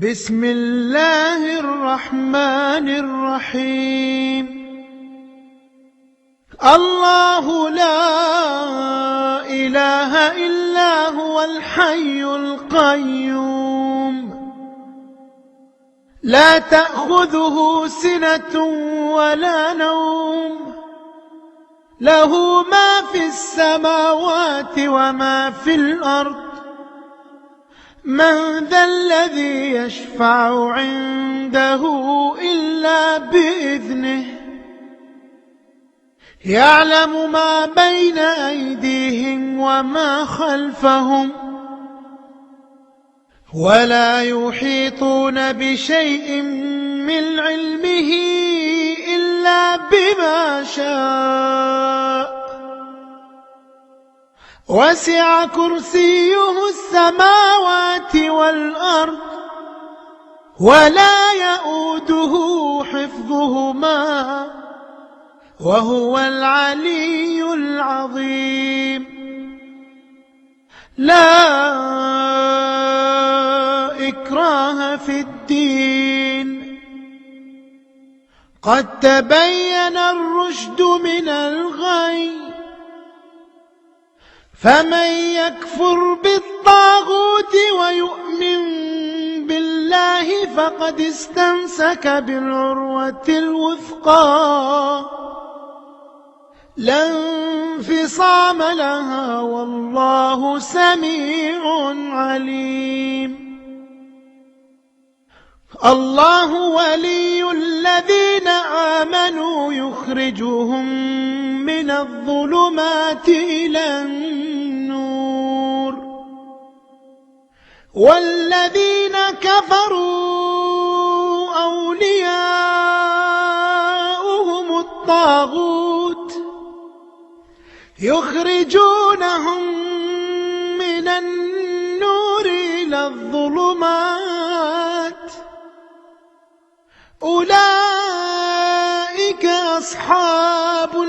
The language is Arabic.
بسم الله الرحمن الرحيم. الله لا إله إلا هو الحي القيوم لا تأخذه سنة ولا نوم له ما في السماوات وما في الأرض من ذا الذي يشفع عنده إلا بإذنه يعلم ما بين أيديهم وما خلفهم ولا يحيطون بشيء من علمه إلا بما شاء وسع كرسيه السماوات والأرض ولا يؤوده حفظهما وهو العلي العظيم. لا إكراه في الدين قد تبين الرشد من الغي فمن يكفر بالطاغوت ويؤمن بالله فقد استمسك بالعروة الوثقى لا انفصام لها والله سميع عليم. الله ولي الذين آمنوا يخرجهم من الظلمات إلى النور والذين كفروا أولياؤهم الطاغوت يخرجونهم من النور إلى الظلمات أولئك أصحاب